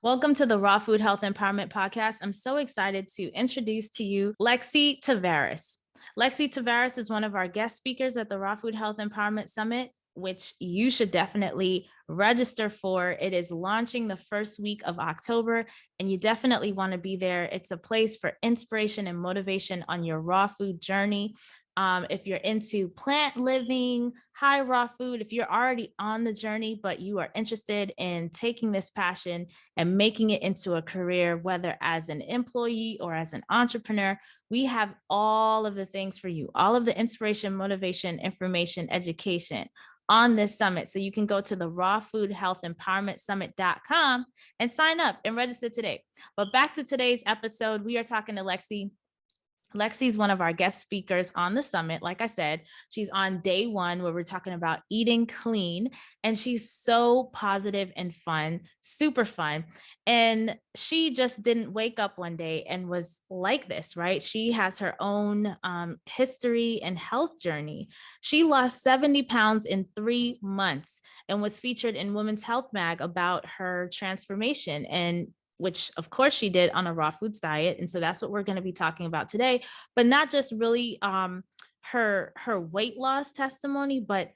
Welcome to the Raw Food Health Empowerment Podcast. I'm so excited to introduce to you Lexi Tavares. Lexi Tavares is one of our guest speakers at the Raw Food Health Empowerment Summit, which you should definitely register for. It is launching the first week of October, and you definitely want to be there. It's a place for inspiration and motivation on your raw food journey. If you're into plant living, high raw food, if you're already on the journey, but you are interested in taking this passion and making it into a career, whether as an employee or as an entrepreneur, we have all of the things for you, all of the inspiration, motivation, information, education on this summit. So you can go to the rawfoodhealthempowermentsummit.com and sign up and register today. But back to today's episode, we are talking to Lexi. Lexi's one of our guest speakers on the summit. Like I said, she's on day one where we're talking about eating clean, and she's so positive and fun, super fun. And she just didn't wake up one day and was like this, right? She has her own history and health journey. She lost 70 pounds in 3 months and was featured in Women's Health Mag about her transformation, and which of course she did on a raw foods diet. And so that's what we're going to be talking about today, but not just really her weight loss testimony, but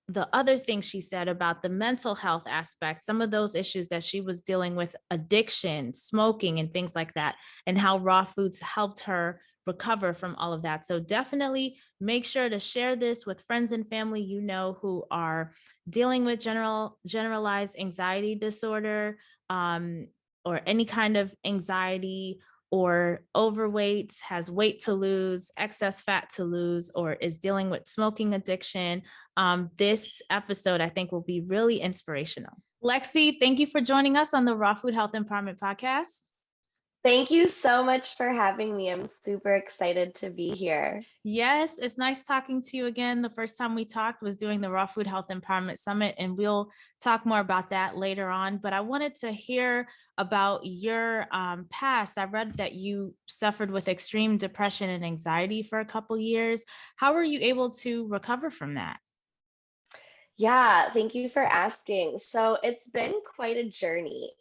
the other things she said about the mental health aspect, some of those issues that she was dealing with, addiction, smoking, and things like that, and how raw foods helped her recover from all of that. So definitely make sure to share this with friends and family you know who are dealing with generalized anxiety disorder, or any kind of anxiety, or overweight, has weight to lose, excess fat to lose, or is dealing with smoking addiction. This episode, I think, will be really inspirational. Lexi, thank you for joining us on the Raw Food Health Empowerment Podcast. Thank you so much for having me. I'm super excited to be here. Yes, it's nice talking to you again. The first time we talked was during the Raw Food Health Empowerment Summit, and we'll talk more about that later on. But I wanted to hear about your past. I read that you suffered with extreme depression and anxiety for a couple years. How were you able to recover from that? Yeah, thank you for asking. So it's been quite a journey.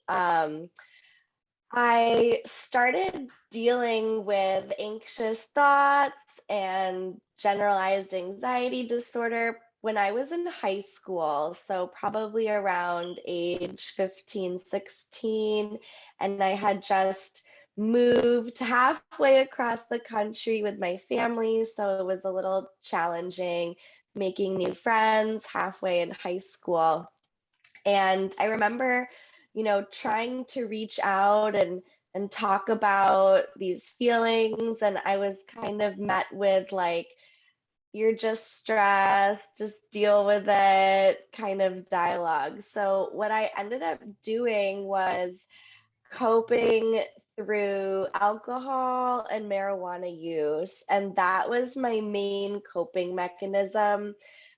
I started dealing with anxious thoughts and generalized anxiety disorder when I was in high school. So probably around age 15, 16. And I had just moved halfway across the country with my family. So it was a little challenging making new friends halfway in high school. And I remember, trying to reach out and talk about these feelings, and I was kind of met with like, you're just stressed, just deal with it kind of dialogue. So what I ended up doing was coping through alcohol and marijuana use. And that was my main coping mechanism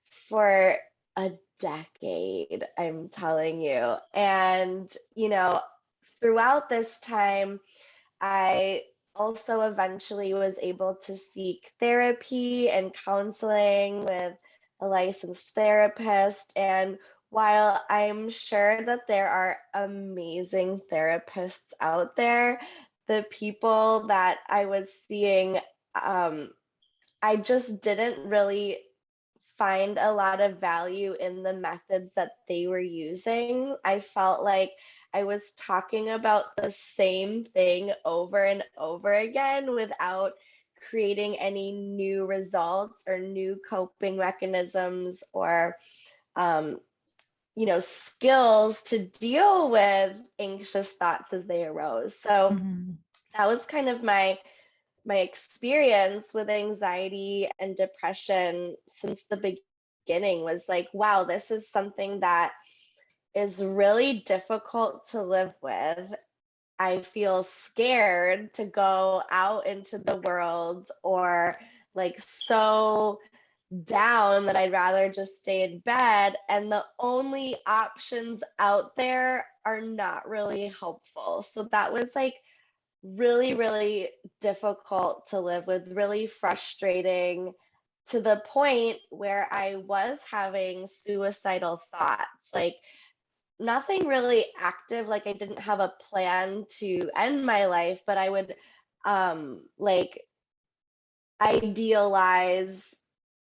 for a decade, I'm telling you. And, throughout this time, I also eventually was able to seek therapy and counseling with a licensed therapist. And while I'm sure that there are amazing therapists out there, the people that I was seeing, I just didn't really find a lot of value in the methods that they were using. I felt like I was talking about the same thing over and over again without creating any new results or new coping mechanisms or skills to deal with anxious thoughts as they arose. So that was kind of my experience with anxiety and depression since the beginning. Was like, wow, this is something that is really difficult to live with. I feel scared to go out into the world, or like so down that I'd rather just stay in bed. And the only options out there are not really helpful. So that was like really, really difficult to live with, really frustrating, to the point where I was having suicidal thoughts. Like, nothing really active. Like I didn't have a plan to end my life, but I would like idealize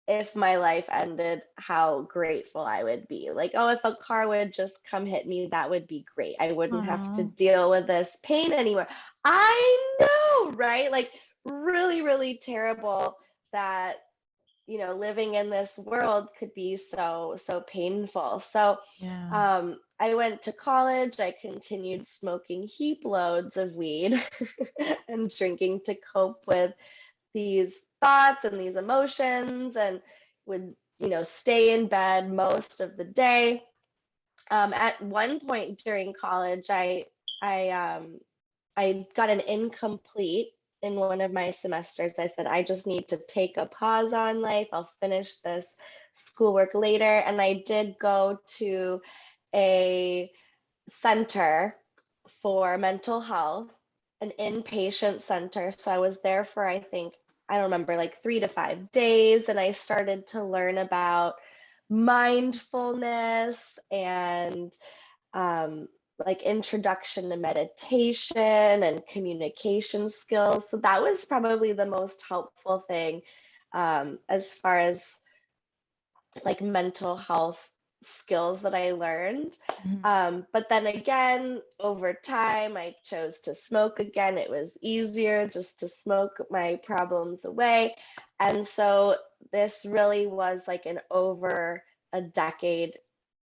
if my life ended, how grateful I would be. Like, oh, if a car would just come hit me, that would be great. I wouldn't have to Oh, deal with this pain anymore. I know, right? Like, really, really terrible that, living in this world could be so painful. So, yeah. I went to college. I continued smoking heap loads of weed and drinking to cope with these thoughts and these emotions, and would stay in bed most of the day. At one point during college, I I got an incomplete in one of my semesters. I said I just need to take a pause on life. I'll finish this schoolwork later, and I did go to a center for mental health, an inpatient center. So I was there for, I think, I don't remember, like 3 to 5 days. And I started to learn about mindfulness and um, like introduction to meditation and communication skills. So that was probably the most helpful thing as far as like mental health skills that I learned. Mhm. But then again, over time, I chose to smoke again. It was easier just to smoke my problems away. And so this really was like an over a decade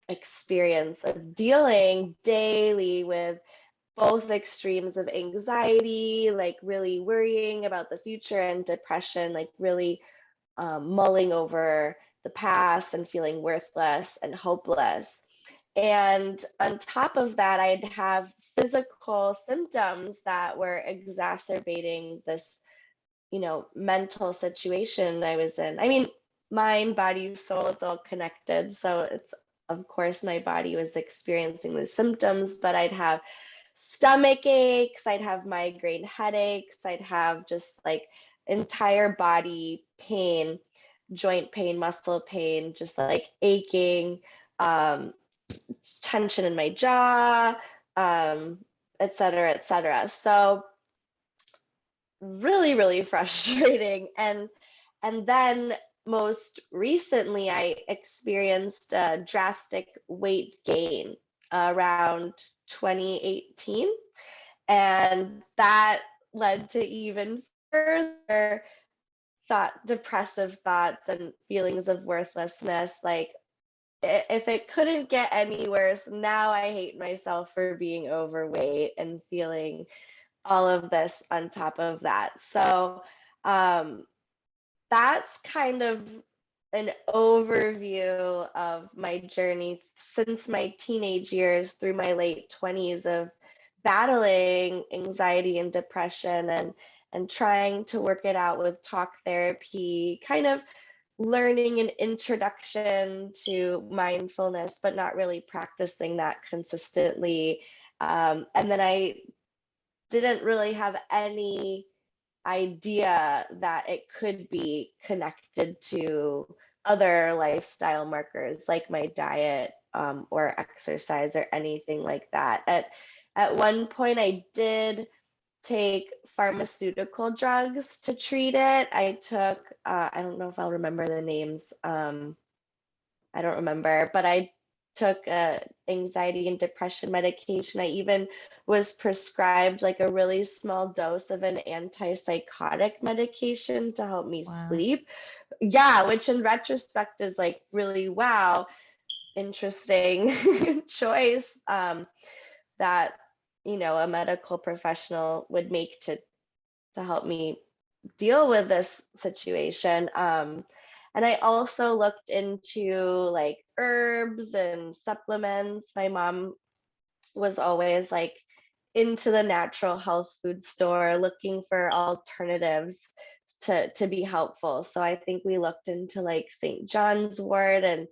experience of dealing daily with both extremes of anxiety, like really worrying about the future, and depression, like really mulling over the past and feeling worthless and hopeless. And on top of that, I'd have physical symptoms that were exacerbating this, mental situation I was in. I mean, mind, body, soul, it's all connected. So it's, of course, my body was experiencing the symptoms, but I'd have stomach aches, I'd have migraine headaches, I'd have just like entire body pain, joint pain, muscle pain, just like aching, um, tension in my jaw, et cetera, et cetera. So really, really frustrating. And then most recently, I experienced a drastic weight gain around 2018. And that led to even further depressive thoughts and feelings of worthlessness. Like, if it couldn't get any worse, now I hate myself for being overweight and feeling all of this on top of that. So, um, that's kind of an overview of my journey since my teenage years through my late 20s of battling anxiety and depression, and trying to work it out with talk therapy, kind of learning an introduction to mindfulness, but not really practicing that consistently. And then I didn't really have any idea that it could be connected to other lifestyle markers like my diet, or exercise or anything like that. At one point, I did take pharmaceutical drugs to treat it. I took, I don't know if I'll remember the names. I don't remember, but I took anxiety and depression medication. I even was prescribed like a really small dose of an antipsychotic medication to help me Wow. sleep. Yeah, which in retrospect is like really, wow, interesting choice, that a medical professional would make to help me deal with this situation. And I also looked into like herbs and supplements. My mom was always like into the natural health food store looking for alternatives to be helpful. So I think we looked into like St. John's wort and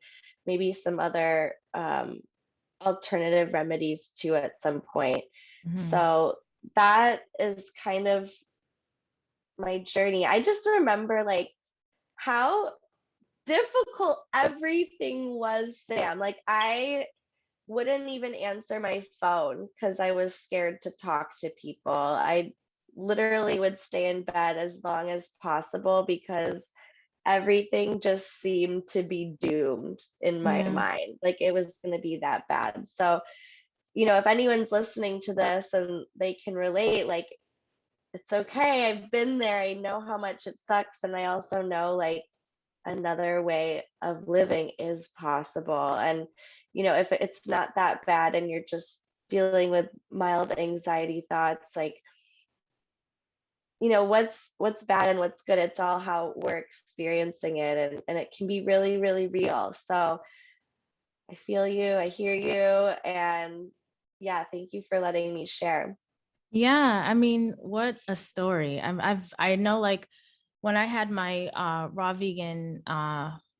maybe some other alternative remedies too at some point. Mhm. So that is kind of my journey. I just remember like how difficult everything was, Sam. Like I wouldn't even answer my phone because I was scared to talk to people. I literally would stay in bed as long as possible because everything just seemed to be doomed in my Yeah. mind. Like it was going to be that bad. So, if anyone's listening to this and they can relate, like it's okay. I've been there. I know how much it sucks. And I also know like another way of living is possible. And, if it's not that bad and you're just dealing with mild anxiety thoughts, like, what's bad and what's good, it's all how we're experiencing it. And it can be really, really real. So I feel you, I hear you. And yeah, thank you for letting me share. Yeah, I mean, what a story. I know like when I had my raw vegan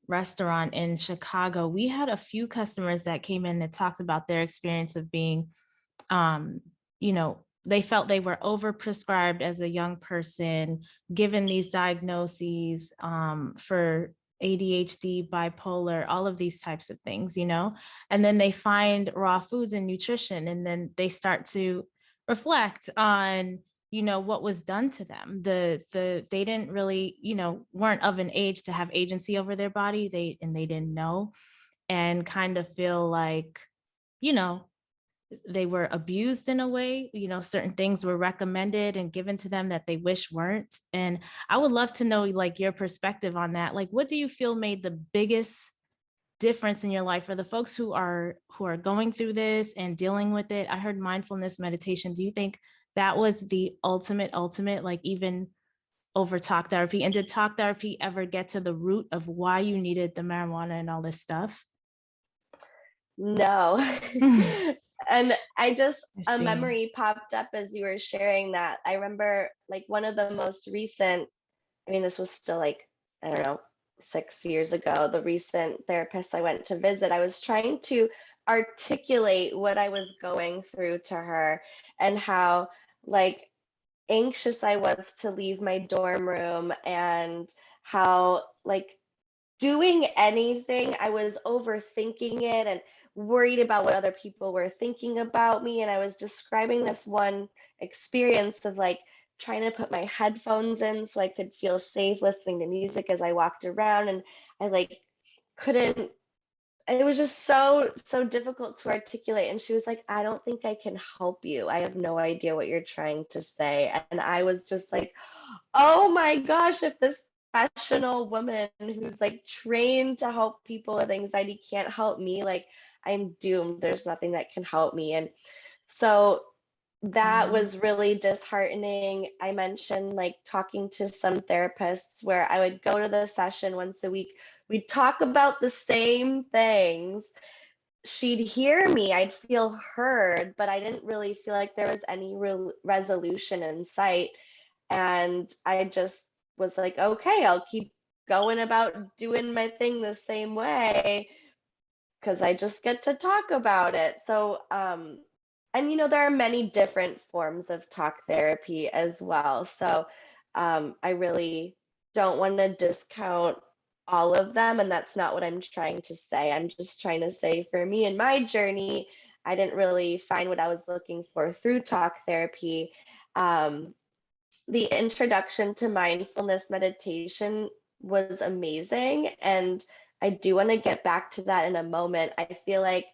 restaurant in Chicago, we had a few customers that came in that talked about their experience of being you know, they felt they were overprescribed as a young person, given these diagnoses for ADHD, bipolar, all of these types of things, and then they find raw foods and nutrition, and then they start to reflect on what was done to them. They didn't really, weren't of an age to have agency over their body. They didn't know, and kind of feel like, you know they were abused in a way. Certain things were recommended and given to them that they wish weren't. And I would love to know like your perspective on that. Like, what do you feel made the biggest difference in your life for the folks who are going through this and dealing with it? I heard mindfulness meditation. Do you think that was the ultimate, like even over talk therapy? And did talk therapy ever get to the root of why you needed the marijuana and all this stuff? No. And I a see. memory popped up as you were sharing that. I remember like one of the most recent, I mean, this was still like, I don't know, 6 years ago, the recent therapist I went to visit, I was trying to articulate what I was going through to her and how like anxious I was to leave my dorm room and how like doing anything, I was overthinking it and worried about what other people were thinking about me. And I was describing this one experience of like trying to put my headphones in so I could feel safe listening to music as I walked around. And I like couldn't, it was just so difficult to articulate. And she was like, I don't think I can help you. I have no idea what you're trying to say. And I was just like, oh my gosh, if this professional woman who's like trained to help people with anxiety can't help me, like I'm doomed. There's nothing that can help me. And so that Yeah. was really disheartening. I mentioned like talking to some therapists where I would go to the session once a week. We'd talk about the same things. She'd hear me, I'd feel heard, but I didn't really feel like there was any resolution in sight. And I just was like, okay, I'll keep going about doing my thing the same way because I just get to talk about it. So, and there are many different forms of talk therapy as well. So, I really don't want to discount all of them. And that's not what I'm trying to say. I'm just trying to say for me and my journey, I didn't really find what I was looking for through talk therapy. Um, the introduction to mindfulness meditation was amazing. And I do want to get back to that in a moment. I feel like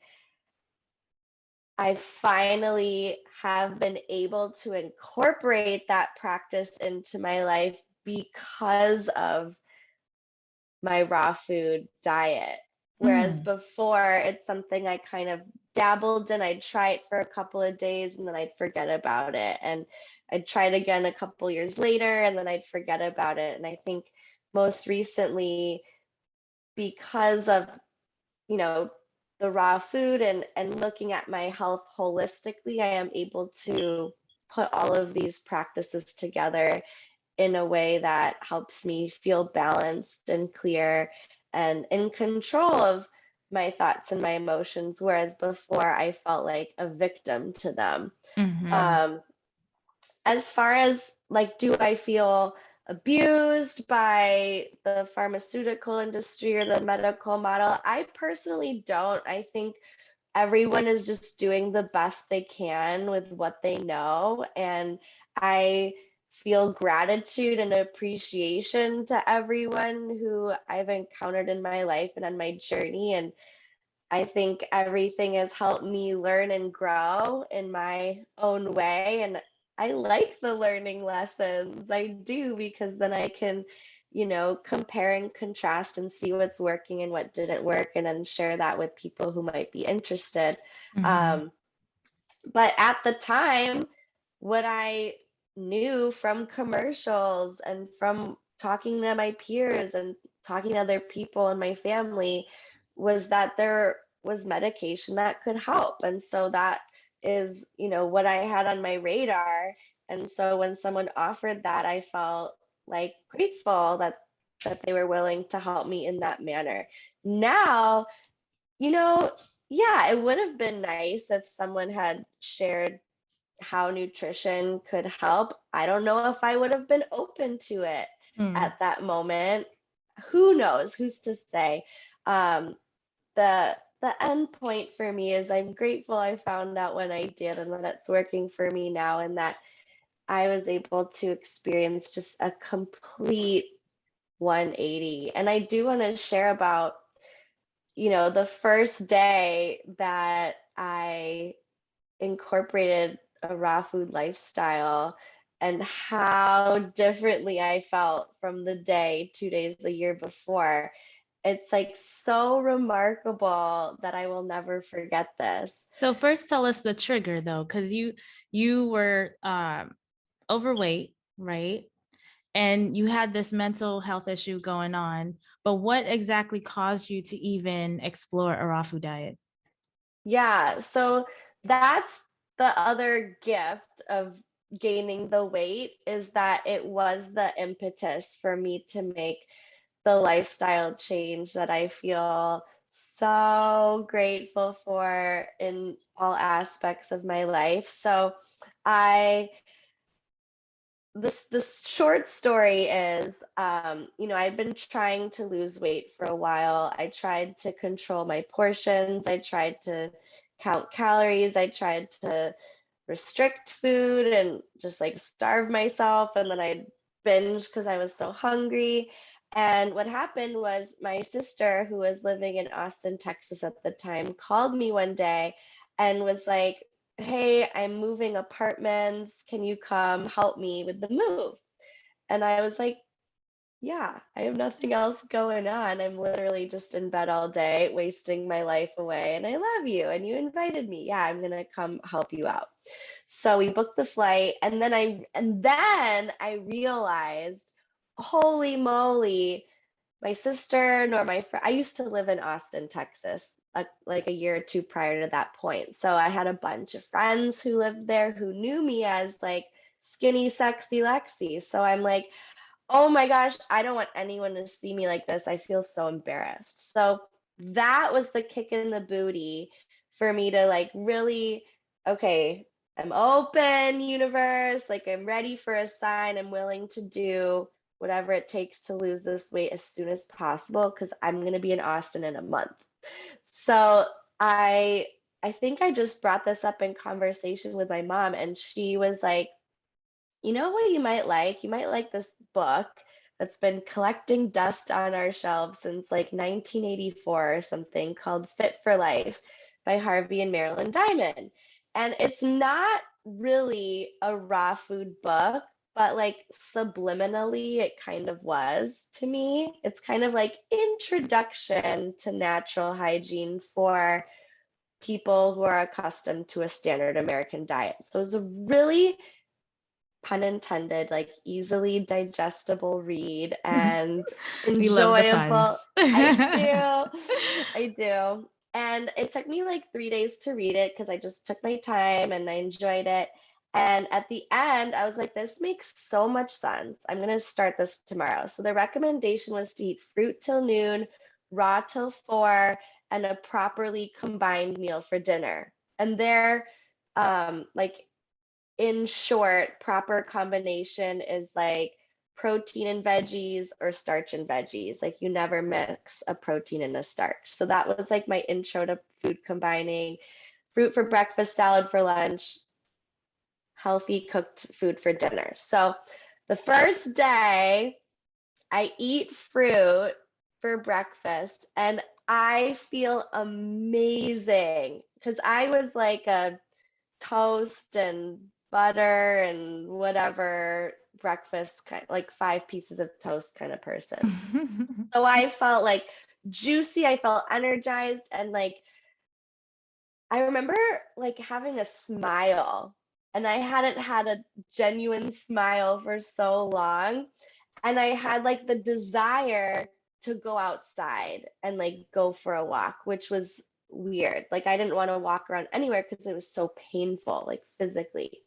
I finally have been able to incorporate that practice into my life because of my raw food diet. Whereas Mm. before, it's something I kind of dabbled in. I'd try it for a couple of days and then I'd forget about it. And I'd try it again a couple years later and then I'd forget about it. And I think most recently, because of, you know, the raw food and looking at my health holistically, I am able to put all of these practices together in a way that helps me feel balanced and clear and in control of my thoughts and my emotions, whereas before I felt like a victim to them. Hmm. Um, as far as like, do I feel abused by the pharmaceutical industry or the medical model? I personally don't. I think everyone is just doing the best they can with what they know. And I feel gratitude and appreciation to everyone who I've encountered in my life and on my journey. And I think everything has helped me learn and grow in my own way. And I like the learning lessons. I do, because then I can, compare and contrast and see what's working and what didn't work, and then share that with people who might be interested. Mhm. Um, but at the time, what I knew from commercials and from talking to my peers and talking to other people in my family was that there was medication that could help. And so that is, what I had on my radar. And so when someone offered that, I felt like grateful that they were willing to help me in that manner. Now, you know, yeah, it would have been nice if someone had shared how nutrition could help. I don't know if I would have been open to it Mm. at that moment. Who knows? Who's to say? Um, the end point for me is I'm grateful I found out when I did, and that it's working for me now, and that I was able to experience just a complete 180. And I do want to share about, the first day that I incorporated a raw food lifestyle and how differently I felt from the day 2 days a year before. It's like so remarkable that I will never forget this. So first tell us the trigger though, because you were overweight, right? And you had this mental health issue going on, but what exactly caused you to even explore a raw food diet? Yeah, so that's the other gift of gaining the weight, is that it was the impetus for me to make the lifestyle change that I feel so grateful for in all aspects of my life. So I this short story is, I've been trying to lose weight for a while. I tried to control my portions. I tried to count calories. I tried to restrict food and just like starve myself. And then I'd binge because I was so hungry. And what happened was my sister, who was living in Austin, Texas at the time, called me one day and was like, "Hey, I'm moving apartments. Can you come help me with the move?" And I was like, "Yeah, I have nothing else going on. I'm literally just in bed all day, wasting my life away. And I love you. And you invited me. Yeah, I'm going to come help you out." So we booked the flight. And then I realized, holy moly, my sister nor my friend. I used to live in Austin, Texas, like a year or two prior to that point. So I had a bunch of friends who lived there who knew me as like skinny, sexy Lexi. So I'm like, oh my gosh, I don't want anyone to see me like this. I feel so embarrassed. So that was the kick in the booty for me to like really, okay, I'm open, universe. Like I'm ready for a sign. I'm willing to do whatever it takes to lose this weight as soon as possible, because I'm going to be in Austin in a month. So I think I just brought this up in conversation with my mom, and she was like, "You know what you might like? You might like this book that's been collecting dust on our shelves since like 1984 or something, called Fit for Life by Harvey and Marilyn Diamond." And it's not really a raw food book, but like subliminally, it kind of was to me. It's kind of like introduction to natural hygiene for people who are accustomed to a standard American diet. So it's a really, pun intended, like easily digestible read and We love the enjoyable. puns. I do. I do. And it took me like 3 days to read it because I just took my time and I enjoyed it. And at the end, I was like, this makes so much sense. I'm going to start this tomorrow. So the recommendation was to eat fruit till noon, raw till 4, and a properly combined meal for dinner. And they're like, in short, proper combination is like protein and veggies or starch and veggies. Like you never mix a protein and a starch. So that was like my intro to food combining: fruit for breakfast, salad for lunch, healthy cooked food for dinner. So the first day I eat fruit for breakfast and I feel amazing because I was like a toast and butter and whatever breakfast kind, like 5 pieces of toast kind of person. So I felt like juicy, I felt energized, and like I remember like having a smile, and I hadn't had a genuine smile for so long, and I had like the desire to go outside and like go for a walk, which was weird. Like I didn't want to walk around anywhere because it was so painful, like physically.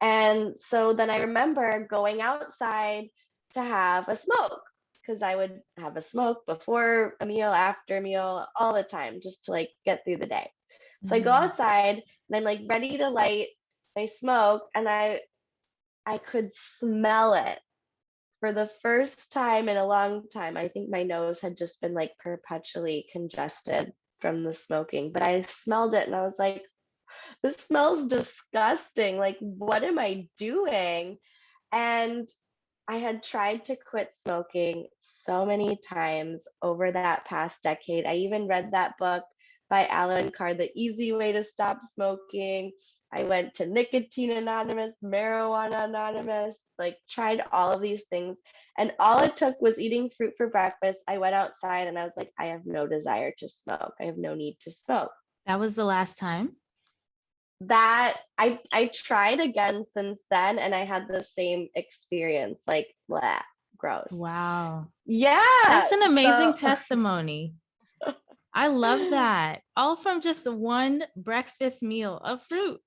And so then I remember going outside to have a smoke, because I would have a smoke before a meal, after a meal, all the time, just to like get through the day. So I go Mhm. outside and I'm like ready to light my smoke, and I could smell it for the first time in a long time. I think my nose had just been like perpetually congested from the smoking, but I smelled it and I was like, this smells disgusting. Like, what am I doing? And I had tried to quit smoking so many times over that past decade. I even read that book by Alan Carr, The Easy Way to Stop Smoking. I went to Nicotine Anonymous, Marijuana Anonymous, like tried all of these things. And all it took was eating fruit for breakfast. I went outside and I was like, I have no desire to smoke. I have no need to smoke. That was the last time. That I tried again since then, and I had the same experience, like blah, gross. Wow. Yeah. That's an amazing So testimony. I love that. All from just one breakfast meal of fruit.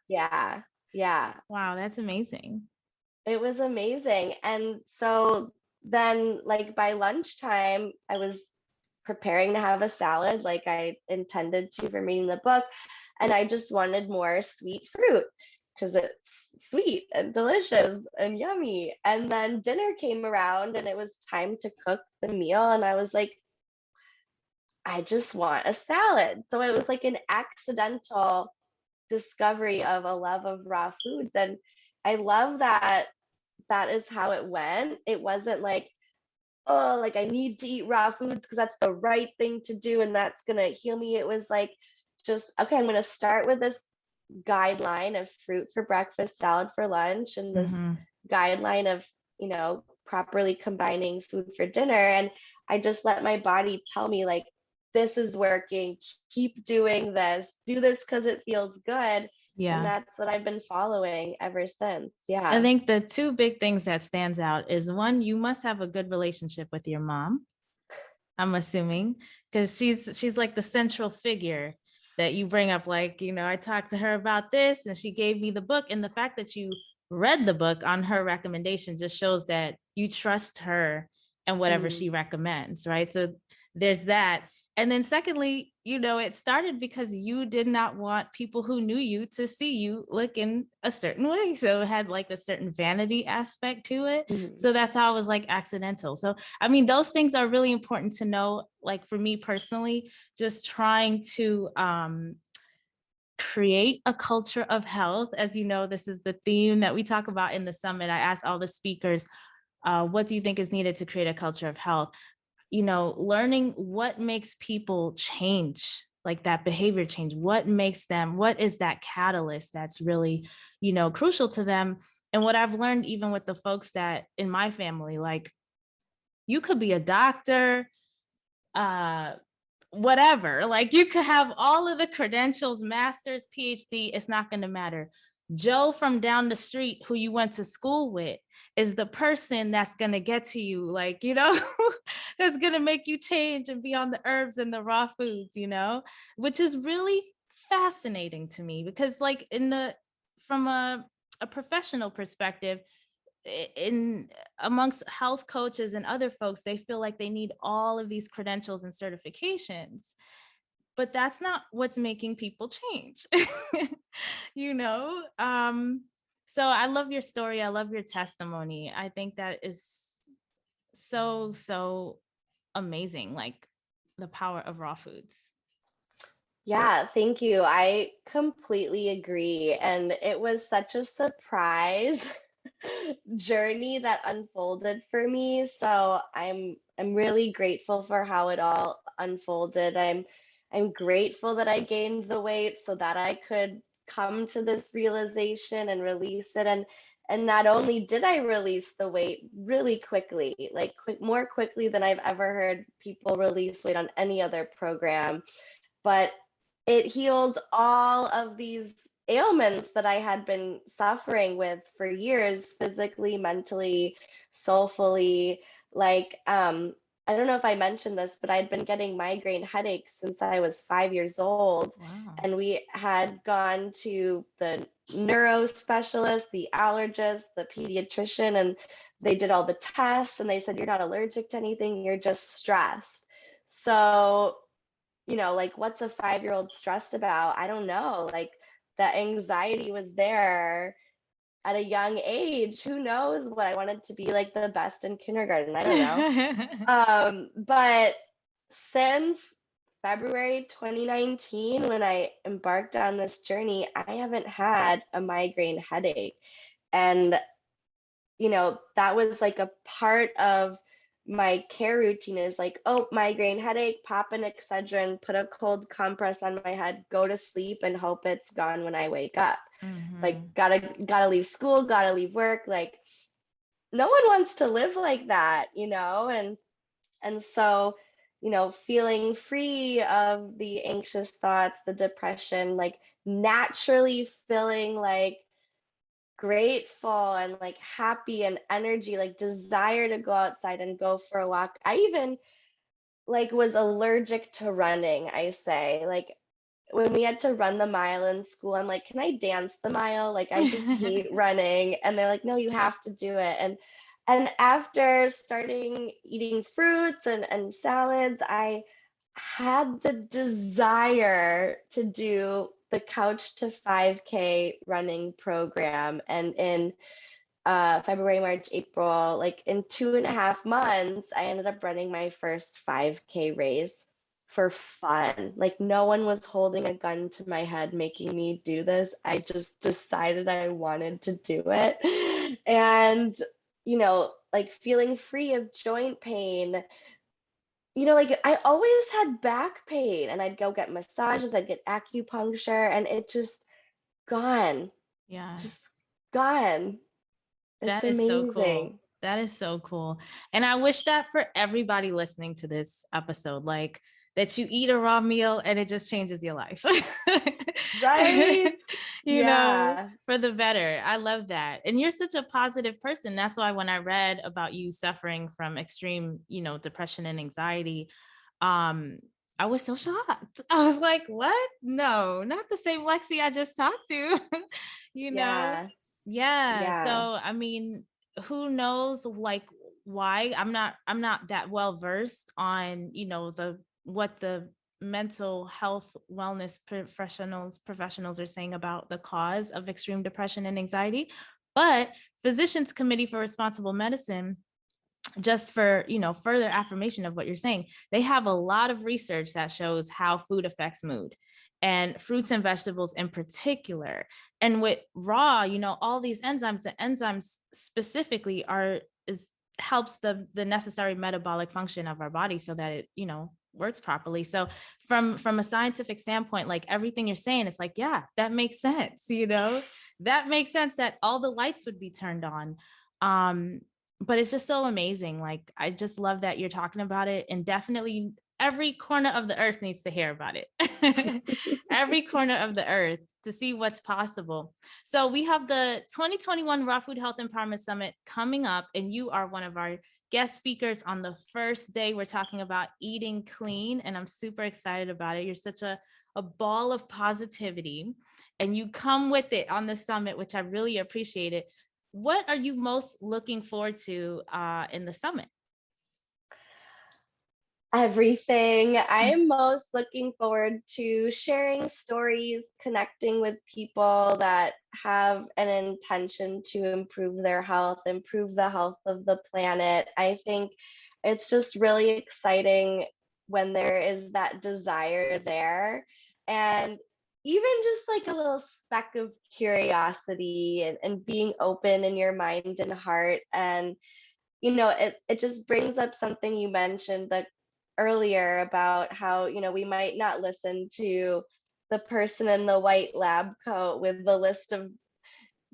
yeah, yeah, Wow, that's amazing. it was amazing. And so then like by lunchtime, I was preparing to have a salad like I intended to for reading the book, and I just wanted more sweet fruit because it's sweet and delicious and yummy. And then dinner came around and it was time to cook the meal, and I was like, I just want a salad. So it was like an accidental discovery of a love of raw foods. And I love that that is how it went. It wasn't like, oh, like I need to eat raw foods because that's the right thing to do and that's going to heal me. It was like, just, okay, I'm going to start with this guideline of fruit for breakfast, salad for lunch, and this Mhm. guideline of, properly combining food for dinner. And I just let my body tell me, like, this is working. Keep doing this. Do this because it feels good. And Yeah. that's what I've been following ever since. I Yeah. think the two big things that stands out is one, you must have a good relationship with your mom. I'm assuming because she's like the central figure that you bring up. Like, I talked to her about this and she gave me the book, and the fact that you read the book on her recommendation just shows that you trust her and whatever she Mm. recommends, right? So there's that. And then secondly, it started because you did not want people who knew you to see you looking a certain way. So it had like a certain vanity aspect to it. Mhm. So that's how it was like accidental. So, I mean, those things are really important to know. Like for me personally, just trying to create a culture of health. As you know, this is the theme that we talk about in the summit. I asked all the speakers, what do you think is needed to create a culture of health? Learning what makes people change, like that behavior change, what is that catalyst that's really, crucial to them. And what I've learned, even with the folks that in my family, like you could be a doctor, uh, whatever, like you could have all of the credentials, master's, PhD, it's not going to matter. Joe from down the street who you went to school with is the person that's going to get to you, like, that's going to make you change and be on the herbs and the raw foods, which is really fascinating to me because like from a professional perspective, in amongst health coaches and other folks, they feel like they need all of these credentials and certifications, but that's not what's making people change. you know um So I love your story. I love your testimony. I think that is so amazing. Like the power of raw foods. Yeah, thank you. I completely agree. And it was such a surprise journey that unfolded for me. So I'm really grateful for how it all unfolded. I'm grateful that I gained the weight so that I could come to this realization and release it. And not only did I release the weight really quickly, like more quickly than I've ever heard people release weight on any other program, but it healed all of these ailments that I had been suffering with for years, physically, mentally, soulfully. Like, I don't know if I mentioned this, but I'd been getting migraine headaches since I was 5 years old. Wow. And we had gone to the neuro specialist, the allergist, the pediatrician, and they did all the tests and they said, you're not allergic to anything, you're just stressed. So like what's a 5-year-old stressed about? I don't know. Like the anxiety was there at a young age. Who knows what I wanted to be like the best in kindergarten? I don't know. But since February 2019, when I embarked on this journey, I haven't had a migraine headache. And that was like a part of my care routine is like, oh, migraine headache, pop an Excedrin, put a cold compress on my head, go to sleep and hope it's gone when I wake up. Like gotta leave school, gotta leave work. Like no one wants to live like that, and so, feeling free of the anxious thoughts, the depression, like naturally feeling like grateful and like happy and energy, like desire to go outside and go for a walk. I even like was allergic to running, I say. Like when we had to run the mile in school, I'm like, can I dance the mile? Like I just hate running. And they're like, no, you have to do it. And after starting eating fruits and salads, I had the desire to do the Couch to 5K running program. And in February, March, April, like in 2.5 months, I ended up running my first 5K race for fun. Like no one was holding a gun to my head making me do this. I just decided I wanted to do it. And, like feeling free of joint pain. Like I always had back pain and I'd go get massages, I'd get acupuncture, and it just gone, Yeah. just gone. It's That is so cool. amazing. That is so cool. And I wish that for everybody listening to this episode, like that you eat a raw meal and it just changes your life. Right? Yeah. For the better. I love that. And you're such a positive person. That's why when I read about you suffering from extreme, depression and anxiety, I was so shocked. I was like, what? No, not the same Lexi I just talked to, you know? Yeah. Yeah. So, Yeah. I mean, who knows like why I'm not that well versed on, what the mental health wellness professionals are saying about the cause of extreme depression and anxiety. But Physicians Committee for Responsible Medicine, just for further affirmation of what you're saying, they have a lot of research that shows how food affects mood, and fruits and vegetables in particular. And with raw, all these enzymes, the enzymes specifically helps the necessary metabolic function of our body so that it works properly. So from a scientific standpoint, like everything you're saying, it's like, yeah, that makes sense. That makes sense that all the lights would be turned on. But it's just so amazing. Like, I just love that you're talking about it, and definitely every corner of the earth needs to hear about it. Every corner of the earth to see what's possible. So we have the 2021 Raw Food Health Empowerment Summit coming up, and you are one of our guest speakers on the first day. We're talking about eating clean, and I'm super excited about it. You're such a ball of positivity, and you come with it on the summit, which I really appreciate it. What are you most looking forward to in the summit? Everything. I'm most looking forward to sharing stories, connecting with people that have an intention to improve their health, improve the health of the planet. I think it's just really exciting when there is that desire there. And even just like a little speck of curiosity and being open in your mind and heart. And it just brings up something you mentioned like earlier about how, we might not listen to the person in the white lab coat with the list of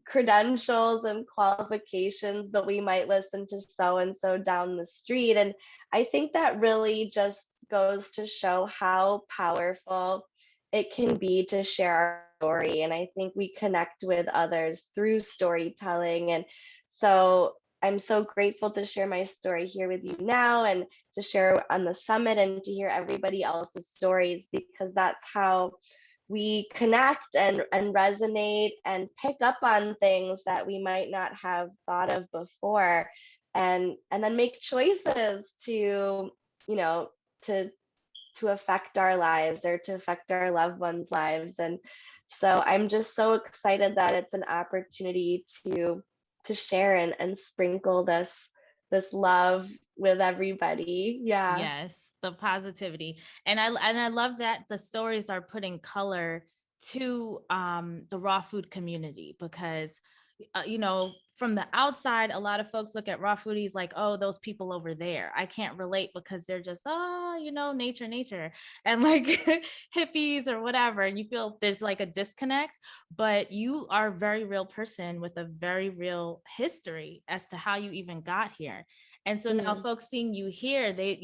credentials and qualifications, but we might listen to so and so down the street. And I think that really just goes to show how powerful it can be to share our story. And I think we connect with others through storytelling. And so I'm so grateful to share my story here with you now and to share on the summit and to hear everybody else's stories, because that's how we connect and resonate and pick up on things that we might not have thought of before, and then make choices to, to affect our lives or to affect our loved ones' lives. And so I'm just so excited that it's an opportunity to share and sprinkle this love with everybody. Yeah. Yes, the positivity. And I love that the stories are putting color to the raw food community, because from the outside, a lot of folks look at raw foodies like, oh, those people over there. I can't relate because they're just, nature, and like hippies or whatever. And you feel there's like a disconnect, but you are a very real person with a very real history as to how you even got here. And so now Mm. folks seeing you here, they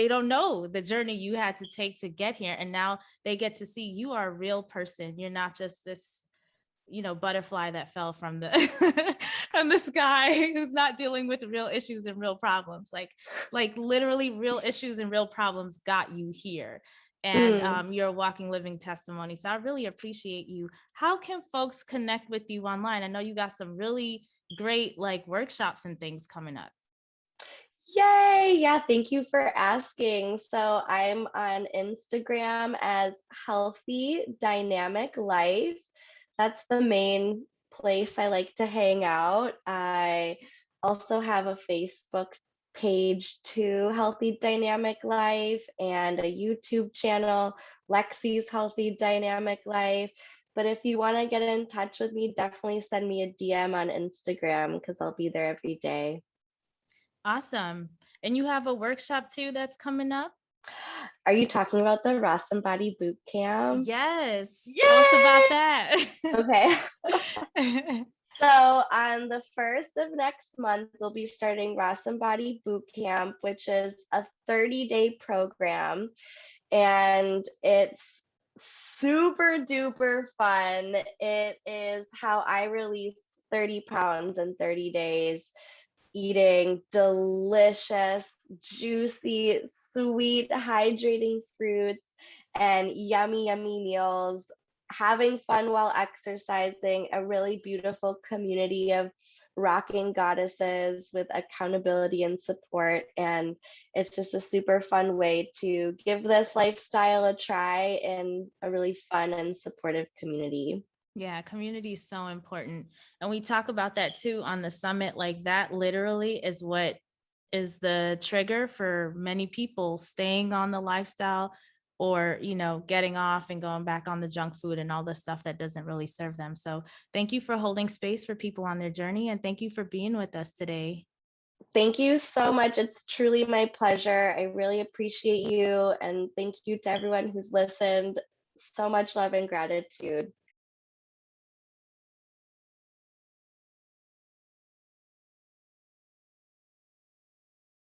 don't know the journey you had to take to get here. And now they get to see you are a real person. You're not just this, butterfly that fell from the from the sky, who's not dealing with real issues and real problems. Like literally real issues and real problems got you here. And Mm. you're a walking living testimony. So I really appreciate you. How can folks connect with you online? I know you got some really great like workshops and things coming up. Yay! Yeah, thank you for asking. So I'm on Instagram as Healthy Dynamic Life. That's the main place I like to hang out. I also have a Facebook page too, Healthy Dynamic Life, and a YouTube channel, Lexi's Healthy Dynamic Life. But if you want to get in touch with me, definitely send me a DM on Instagram because I'll be there every day. Awesome. And you have a workshop too that's coming up? Are you talking about the Ross and Body Boot Camp? Yes. Tell us about Yay! that. Okay. So on the 1st of next month, we'll be starting Ross and Body Boot Camp, which is a 30-day program. And it's super duper fun. It is how I released 30 pounds in 30 days, eating delicious, juicy, sweet, hydrating fruits and yummy, yummy meals, having fun while exercising, a really beautiful community of rocking goddesses with accountability and support. And it's just a super fun way to give this lifestyle a try in a really fun and supportive community. Yeah, community is so important. And we talk about that too on the summit. Like that literally is what is the trigger for many people staying on the lifestyle, or, getting off and going back on the junk food and all the stuff that doesn't really serve them. So thank you for holding space for people on their journey. And thank you for being with us today. Thank you so much. It's truly my pleasure. I really appreciate you. And thank you to everyone who's listened. So much love and gratitude.